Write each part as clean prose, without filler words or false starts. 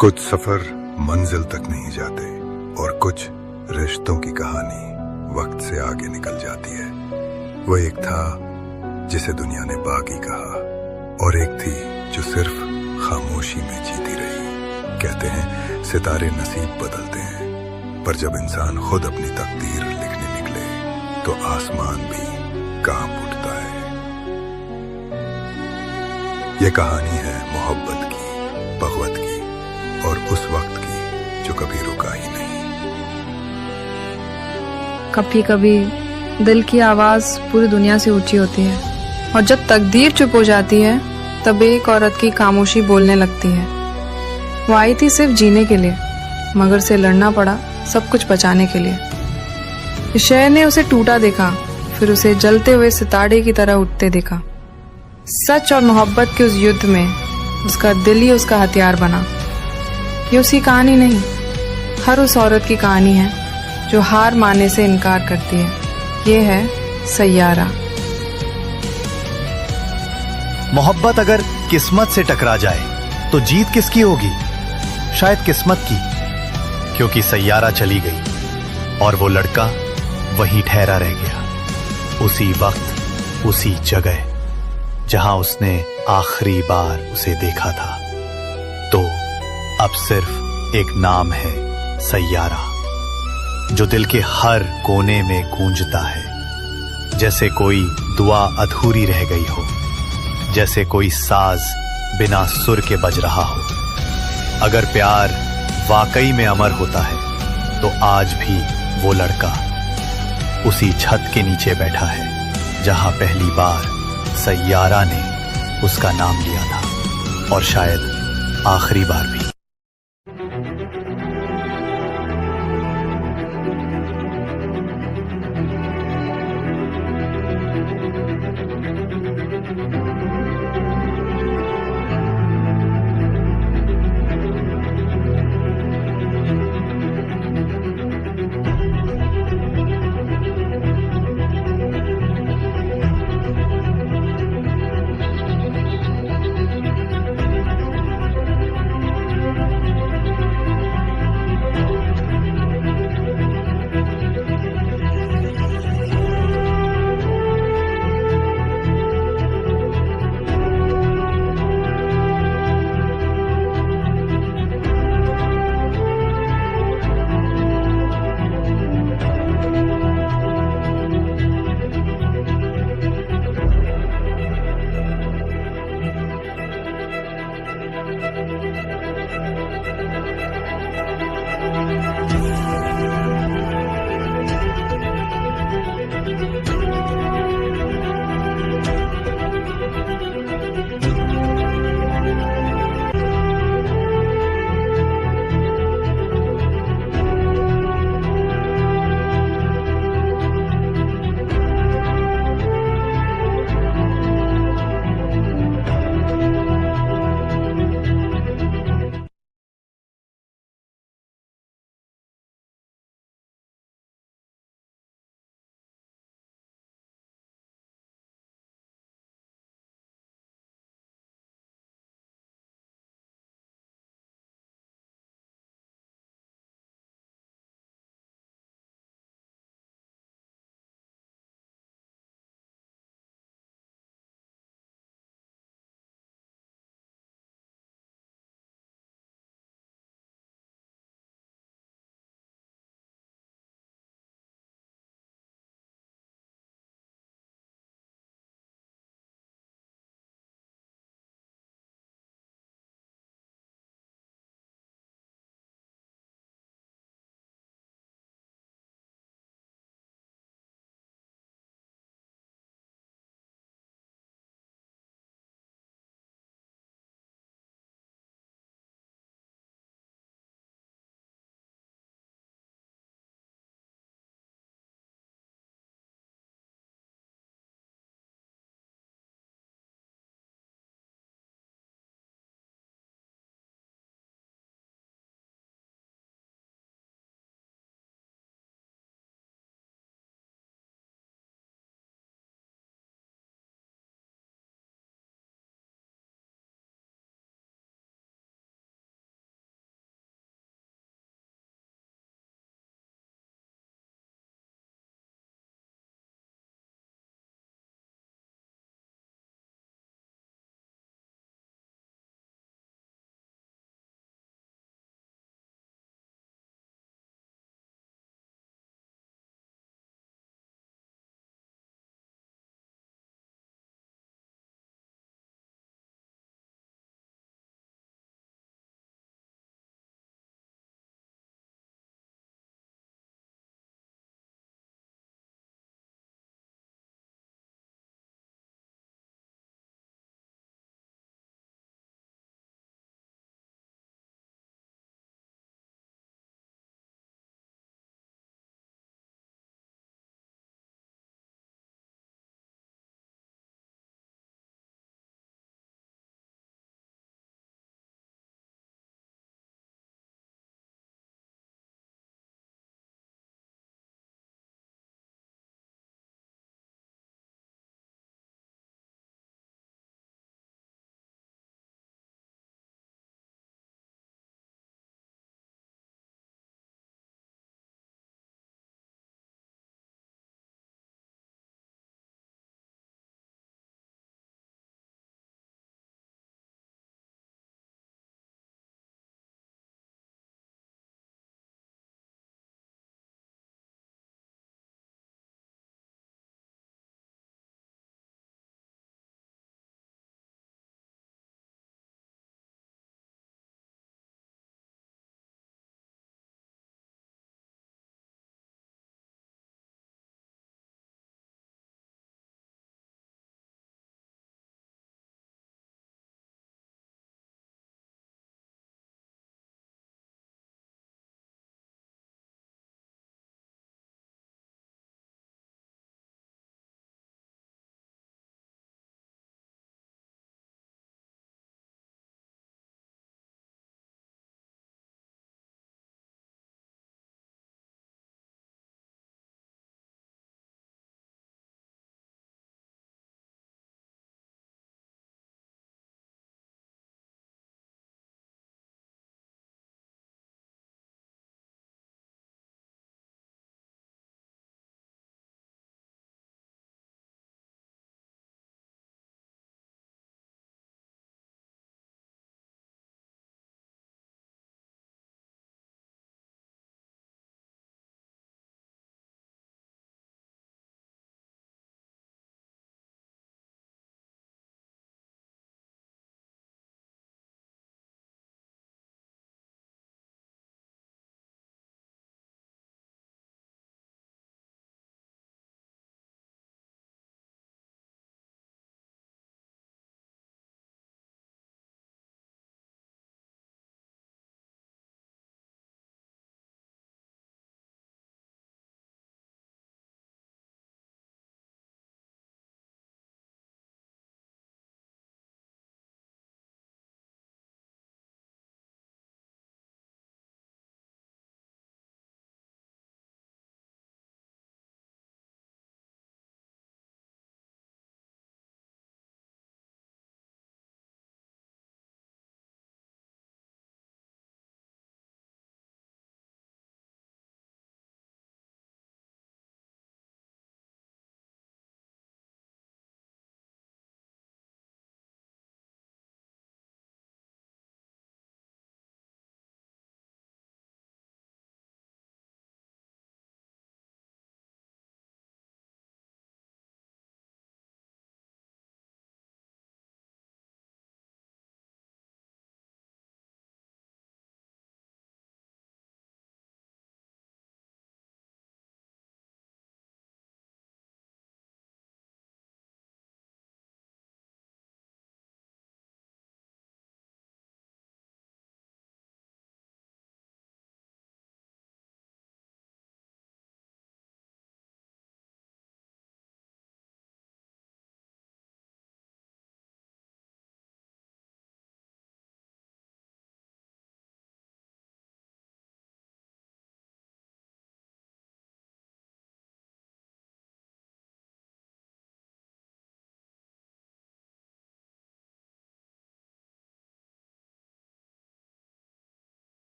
कुछ सफर मंजिल तक नहीं जाते और कुछ रिश्तों की कहानी वक्त से आगे निकल जाती है। वो एक था जिसे दुनिया ने बागी कहा और एक थी जो सिर्फ खामोशी में जीती रही। कहते हैं सितारे नसीब बदलते हैं, पर जब इंसान खुद अपनी तकदीर लिखने निकले तो आसमान भी कांप उठता है। ये कहानी है मोहब्बत की, बग़ावत की और उस वक्त की जो कभी रुका ही नहीं। कभी कभी दिल की आवाज पूरी दुनिया से ऊंची होती है और जब तकदीर चुप हो जाती है तब एक औरत की खामोशी बोलने लगती है। वो आई थी सिर्फ जीने के लिए, मगर से लड़ना पड़ा सब कुछ बचाने के लिए। इस शहर ने उसे टूटा देखा, फिर उसे जलते हुए सितारे की तरह उठते देखा। सच और मोहब्बत के उस युद्ध में उसका दिल ही उसका हथियार बना। ये उसकी कहानी नहीं, हर उस औरत की कहानी है जो हार मानने से इनकार करती है। ये है सैयारा। मोहब्बत अगर किस्मत से टकरा जाए तो जीत किसकी होगी? शायद किस्मत की, क्योंकि सैयारा चली गई और वो लड़का वहीं ठहरा रह गया, उसी वक्त उसी जगह जहां उसने आखिरी बार उसे देखा था। तो अब सिर्फ एक नाम है सैयारा, जो दिल के हर कोने में गूंजता है, जैसे कोई दुआ अधूरी रह गई हो, जैसे कोई साज बिना सुर के बज रहा हो। अगर प्यार वाकई में अमर होता है तो आज भी वो लड़का उसी छत के नीचे बैठा है जहां पहली बार सैयारा ने उसका नाम लिया था, और शायद आखिरी बार भी।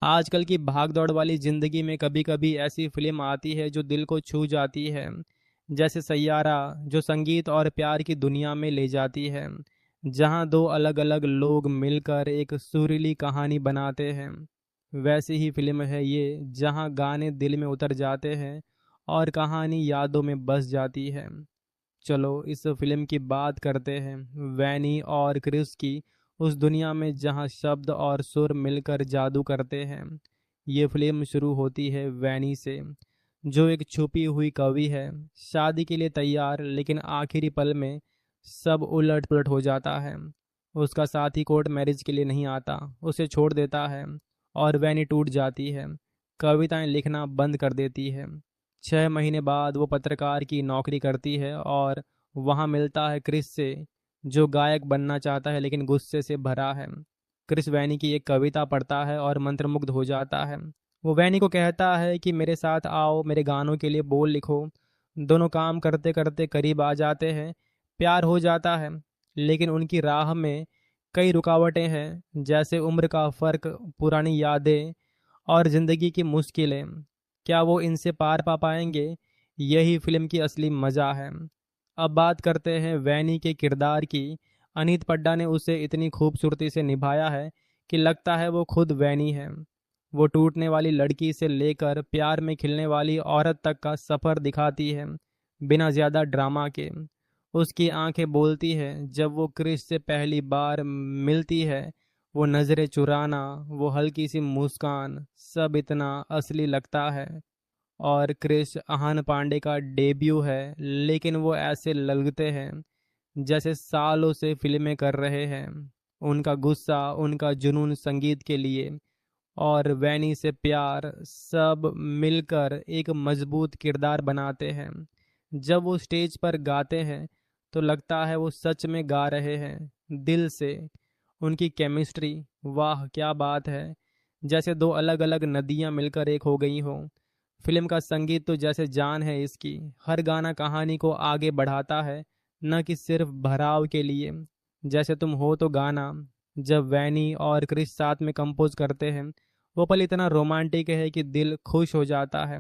आजकल की भागदौड़ वाली ज़िंदगी में कभी कभी ऐसी फिल्म आती है जो दिल को छू जाती है, जैसे सैयारा, जो संगीत और प्यार की दुनिया में ले जाती है, जहां दो अलग अलग लोग मिलकर एक सुरीली कहानी बनाते हैं। वैसी ही फिल्म है ये, जहां गाने दिल में उतर जाते हैं और कहानी यादों में बस जाती है। चलो इस फिल्म की बात करते हैं, वैनी और क्रिस की, उस दुनिया में जहां शब्द और सुर मिलकर जादू करते हैं। ये फिल्म शुरू होती है वैनी से, जो एक छुपी हुई कवि है, शादी के लिए तैयार, लेकिन आखिरी पल में सब उलट पुलट हो जाता है। उसका साथी कोर्ट मैरिज के लिए नहीं आता, उसे छोड़ देता है और वैनी टूट जाती है, कविताएं लिखना बंद कर देती है। 6 महीने बाद वो पत्रकार की नौकरी करती है और वहाँ मिलता है क्रिस से, जो गायक बनना चाहता है लेकिन गुस्से से भरा है। क्रिस वैनी की एक कविता पढ़ता है और मंत्रमुग्ध हो जाता है। वो वैनी को कहता है कि मेरे साथ आओ, मेरे गानों के लिए बोल लिखो। दोनों काम करते करते करीब आ जाते हैं, प्यार हो जाता है, लेकिन उनकी राह में कई रुकावटें हैं, जैसे उम्र का फ़र्क, पुरानी यादें और ज़िंदगी की मुश्किलें। क्या वो इनसे पार पा पाएंगे? यही फिल्म की असली मज़ा है। अब बात करते हैं वैनी के किरदार की। अनीत पड्डा ने उसे इतनी खूबसूरती से निभाया है कि लगता है वो खुद वैनी है। वो टूटने वाली लड़की से लेकर प्यार में खिलने वाली औरत तक का सफ़र दिखाती है, बिना ज़्यादा ड्रामा के। उसकी आंखें बोलती है जब वो क्रिस से पहली बार मिलती है, वो नज़रें चुराना, वो हल्की सी मुस्कान, सब इतना असली लगता है। और क्रिस आहान पांडे का डेब्यू है, लेकिन वो ऐसे लगते हैं जैसे सालों से फिल्में कर रहे हैं। उनका गुस्सा, उनका जुनून संगीत के लिए और वैनी से प्यार, सब मिलकर एक मजबूत किरदार बनाते हैं। जब वो स्टेज पर गाते हैं तो लगता है वो सच में गा रहे हैं, दिल से। उनकी केमिस्ट्री, वाह क्या बात है, जैसे दो अलग अलग नदियाँ मिलकर एक हो गई हों। फिल्म का संगीत तो जैसे जान है इसकी, हर गाना कहानी को आगे बढ़ाता है, न कि सिर्फ भराव के लिए। जैसे तुम हो तो गाना, जब वैनी और क्रिस साथ में कंपोज करते हैं, वो पल इतना रोमांटिक है कि दिल खुश हो जाता है।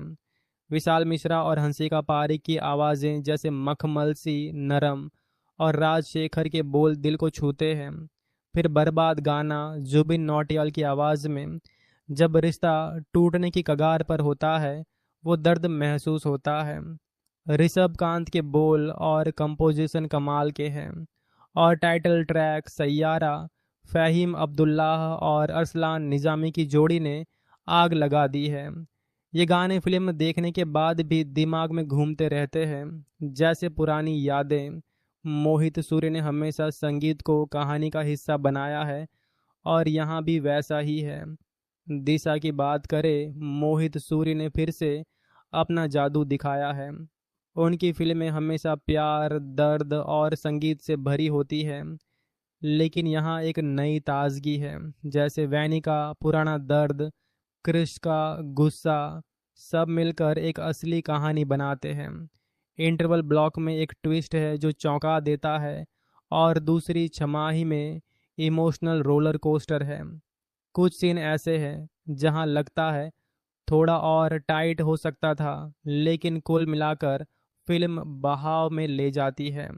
विशाल मिश्रा और हंसिका पारिक की आवाज़ें जैसे मखमल सी नरम, और राजशेखर के बोल दिल को छूते हैं। फिर बर्बाद गाना जुबिन नौटियाल की आवाज़ में, जब रिश्ता टूटने की कगार पर होता है, वो दर्द महसूस होता है। ऋषभ कांत के बोल और कंपोजिशन कमाल के हैं। और टाइटल ट्रैक सैयारा, फ़हीम अब्दुल्लाह और अरसलान निज़ामी की जोड़ी ने आग लगा दी है। ये गाने फिल्म देखने के बाद भी दिमाग में घूमते रहते हैं, जैसे पुरानी यादें। मोहित सूर्य ने हमेशा संगीत को कहानी का हिस्सा बनाया है और यहाँ भी वैसा ही है। दिशा की बात करें, मोहित सूर्य ने फिर से अपना जादू दिखाया है। उनकी फिल्में हमेशा प्यार, दर्द और संगीत से भरी होती है, लेकिन यहाँ एक नई ताजगी है, जैसे वैनी का पुराना दर्द, क्रिश का गुस्सा, सब मिलकर एक असली कहानी बनाते हैं। इंटरवल ब्लॉक में एक ट्विस्ट है जो चौंका देता है, और दूसरी छमाही में इमोशनल रोलर कोस्टर है। कुछ सीन ऐसे हैं जहां लगता है थोड़ा और टाइट हो सकता था, लेकिन कुल मिलाकर फिल्म बहाव में ले जाती है।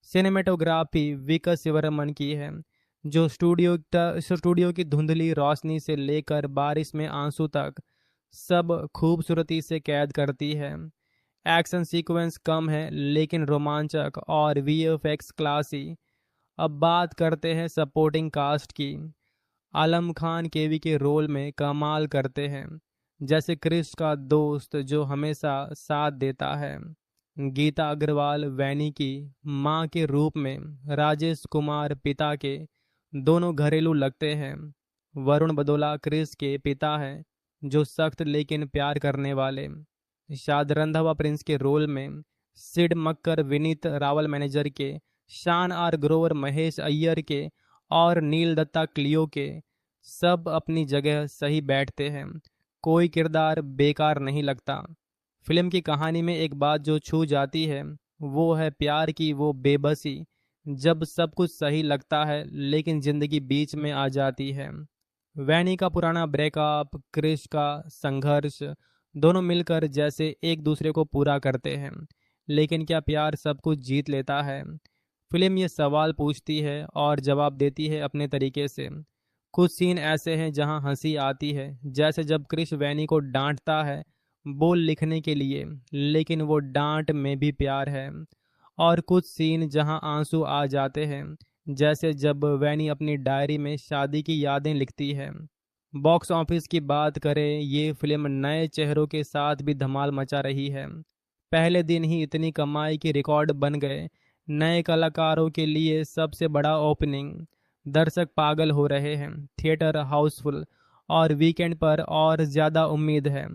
सिनेमेटोग्राफी विकास शिवरमन की है, जो स्टूडियो की धुंधली रोशनी से लेकर बारिश में आंसू तक सब खूबसूरती से कैद करती है। एक्शन सीक्वेंस कम है लेकिन रोमांचक, और वीएफएक्स क्लासी। अब बात करते हैं सपोर्टिंग कास्ट की। आलम खान केवी के रोल में कमाल करते हैं, जैसे क्रिस का दोस्त जो हमेशा साथ देता है। गीता अग्रवाल वैनी की माँ के रूप में, राजेश कुमार पिता के, दोनों घरेलू लगते हैं। वरुण बदोला क्रिस के पिता हैं, जो सख्त लेकिन प्यार करने वाले। शाद रंधावा प्रिंस के रोल में, सिड मक्कर विनीत रावल मैनेजर के, शान आर ग्रोवर महेश अय्यर के, और नील दत्ता क्लियो के, सब अपनी जगह सही बैठते हैं। कोई किरदार बेकार नहीं लगता। फिल्म की कहानी में एक बात जो छू जाती है, वो है प्यार की वो बेबसी, जब सब कुछ सही लगता है लेकिन जिंदगी बीच में आ जाती है। वैनी का पुराना ब्रेकअप, क्रिश का संघर्ष, दोनों मिलकर जैसे एक दूसरे को पूरा करते हैं। लेकिन क्या प्यार सब कुछ जीत लेता है? फिल्म ये सवाल पूछती है और जवाब देती है अपने तरीके से। कुछ सीन ऐसे हैं जहां हंसी आती है, जैसे जब क्रिश वैनी को डांटता है बोल लिखने के लिए, लेकिन वो डांट में भी प्यार है। और कुछ सीन जहां आंसू आ जाते हैं, जैसे जब वैनी अपनी डायरी में शादी की यादें लिखती है। बॉक्स ऑफिस की बात करें, ये फिल्म नए चेहरों के साथ भी धमाल मचा रही है। पहले दिन ही इतनी कमाई की रिकॉर्ड बन गए। नए कलाकारों के लिए सबसे बड़ा ओपनिंग। दर्शक पागल हो रहे हैं, थिएटर हाउसफुल, और वीकेंड पर और ज़्यादा उम्मीद है।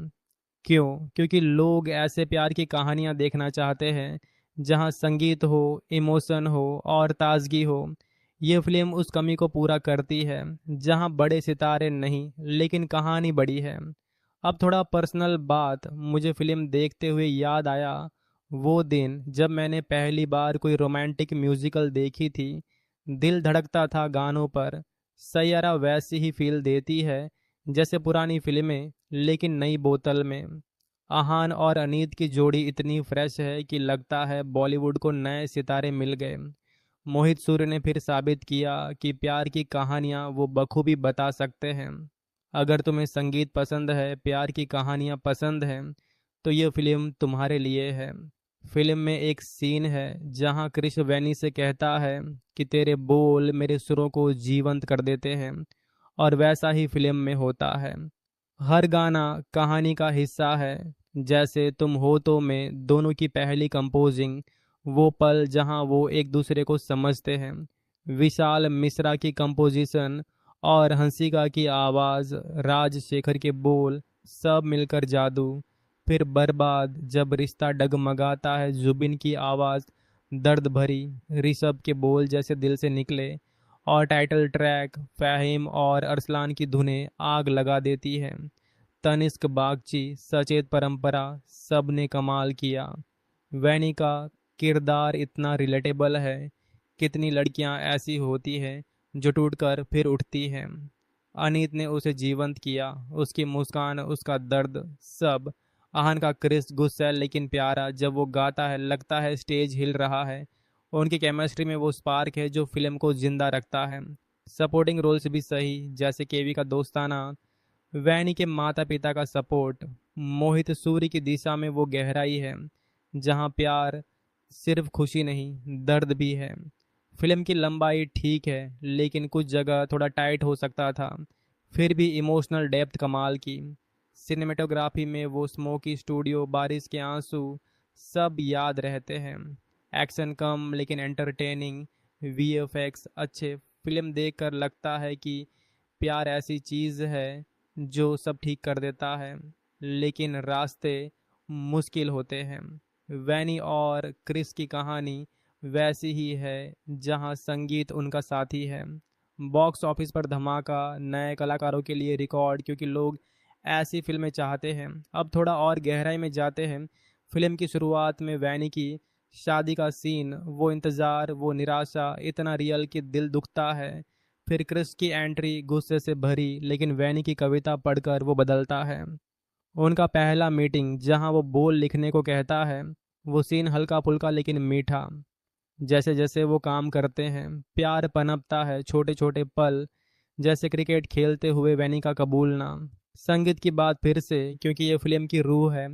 क्यों? क्योंकि लोग ऐसे प्यार की कहानियां देखना चाहते हैं जहां संगीत हो, इमोशन हो और ताजगी हो। ये फिल्म उस कमी को पूरा करती है जहां बड़े सितारे नहीं, लेकिन कहानी बड़ी है। अब थोड़ा पर्सनल बात, मुझे फिल्म देखते हुए याद आया वो दिन जब मैंने पहली बार कोई रोमांटिक म्यूजिकल देखी थी। दिल धड़कता था गानों पर। सैयारा वैसी ही फील देती है जैसे पुरानी फिल्में, लेकिन नई बोतल में। आहान और अनीत की जोड़ी इतनी फ्रेश है कि लगता है बॉलीवुड को नए सितारे मिल गए। मोहित सूर्य ने फिर साबित किया कि प्यार की कहानियां वो बखूबी बता सकते हैं। अगर तुम्हें संगीत पसंद है, प्यार की कहानियां पसंद हैं, तो ये फिल्म तुम्हारे लिए है। फिल्म में एक सीन है जहां क्रिश वैनी से कहता है कि तेरे बोल मेरे सुरों को जीवंत कर देते हैं, और वैसा ही फिल्म में होता है। हर गाना कहानी का हिस्सा है। जैसे तुम हो तो में दोनों की पहली कंपोजिंग, वो पल जहां वो एक दूसरे को समझते हैं। विशाल मिश्रा की कंपोजिशन और हंसिका की आवाज़, राजशेखर के बोल, सब मिलकर जादू। फिर बर्बाद, जब रिश्ता डगमगाता है, जुबिन की आवाज़ दर्द भरी, ऋषभ के बोल जैसे दिल से निकले, और टाइटल ट्रैक फ़हीम और अरसलान की धुनें आग लगा देती है। तनिष्क बागची, सचेत परंपरा, सब ने कमाल किया। वैनी का किरदार इतना रिलेटेबल है। कितनी लड़कियां ऐसी होती हैं जो टूटकर फिर उठती हैं। अनीत ने उसे जीवंत किया, उसकी मुस्कान, उसका दर्द, सब। आहन का क्रिस गुस्सैल लेकिन प्यारा, जब वो गाता है लगता है स्टेज हिल रहा है। उनकी केमिस्ट्री में वो स्पार्क है जो फिल्म को जिंदा रखता है। सपोर्टिंग रोल्स भी सही, जैसे केवी का दोस्ताना, वैनी के माता पिता का सपोर्ट, मोहित सूरी की दिशा में वो गहराई है जहां प्यार सिर्फ खुशी नहीं, दर्द भी है। फिल्म की लंबाई ठीक है, लेकिन कुछ जगह थोड़ा टाइट हो सकता था। फिर भी इमोशनल डेप्थ कमाल की। सिनेमेटोग्राफी में वो स्मोकी स्टूडियो, बारिश के आंसू, सब याद रहते हैं। एक्शन कम लेकिन एंटरटेनिंग, वीएफएक्स अच्छे। फिल्म देखकर लगता है कि प्यार ऐसी चीज़ है जो सब ठीक कर देता है, लेकिन रास्ते मुश्किल होते हैं। वैनी और क्रिस की कहानी वैसी ही है जहां संगीत उनका साथी है। बॉक्स ऑफिस पर धमाका, नए कलाकारों के लिए रिकॉर्ड, क्योंकि लोग ऐसी फिल्में चाहते हैं। अब थोड़ा और गहराई में जाते हैं। फिल्म की शुरुआत में वैनी की शादी का सीन, वो इंतज़ार, वो निराशा, इतना रियल कि दिल दुखता है। फिर क्रिस की एंट्री, गुस्से से भरी, लेकिन वैनी की कविता पढ़कर वो बदलता है। उनका पहला मीटिंग जहां वो बोल लिखने को कहता है, वो सीन हल्का फुल्का लेकिन मीठा। जैसे जैसे वो काम करते हैं, प्यार पनपता है, छोटे छोटे पल, जैसे क्रिकेट खेलते हुए वैनी का कबूलना। संगीत की बात फिर से, क्योंकि ये फिल्म की रूह है।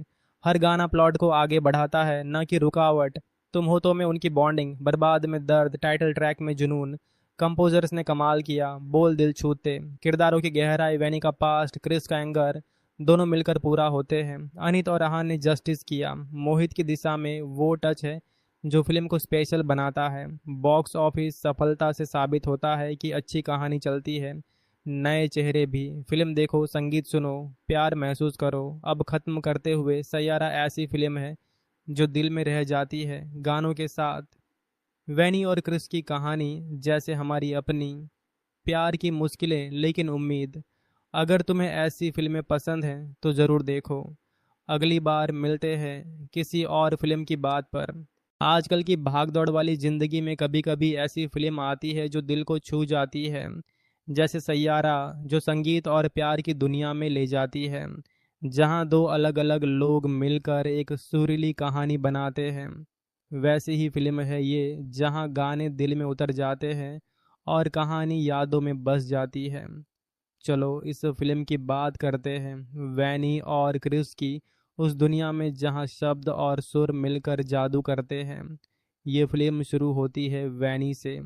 हर गाना प्लॉट को आगे बढ़ाता है, न कि रुकावट। तुम हो तो में उनकी बॉन्डिंग, बर्बाद में दर्द, टाइटल ट्रैक में जुनून। कंपोजर्स ने कमाल किया, बोल दिल छूते। किरदारों की गहराई, वैनी का पास्ट, क्रिस का एंगर, दोनों मिलकर पूरा होते हैं। अनीत और आहान ने जस्टिस किया। मोहित की दिशा में वो टच है जो फिल्म को स्पेशल बनाता है। बॉक्स ऑफिस सफलता से साबित होता है कि अच्छी कहानी चलती है। नए चेहरे भी। फिल्म देखो, संगीत सुनो, प्यार महसूस करो। अब ख़त्म करते हुए, सैयारा ऐसी फिल्म है जो दिल में रह जाती है गानों के साथ। वैनी और क्रिस की कहानी जैसे हमारी अपनी, प्यार की मुश्किलें लेकिन उम्मीद। अगर तुम्हें ऐसी फिल्में पसंद हैं तो ज़रूर देखो। अगली बार मिलते हैं किसी और फिल्म की बात पर। आजकल की भागदौड़ वाली ज़िंदगी में कभी कभी ऐसी फिल्म आती है जो दिल को छू जाती है। जैसे सैयारा जो संगीत और प्यार की दुनिया में ले जाती है, जहाँ दो अलग अलग लोग मिलकर एक सुरीली कहानी बनाते हैं। वैसी ही फिल्म है ये, जहाँ गाने दिल में उतर जाते हैं और कहानी यादों में बस जाती है। चलो इस फिल्म की बात करते हैं, वैनी और क्रिस की, उस दुनिया में जहाँ शब्द और सुर मिलकर जादू करते हैं। ये फिल्म शुरू होती है वैनी से,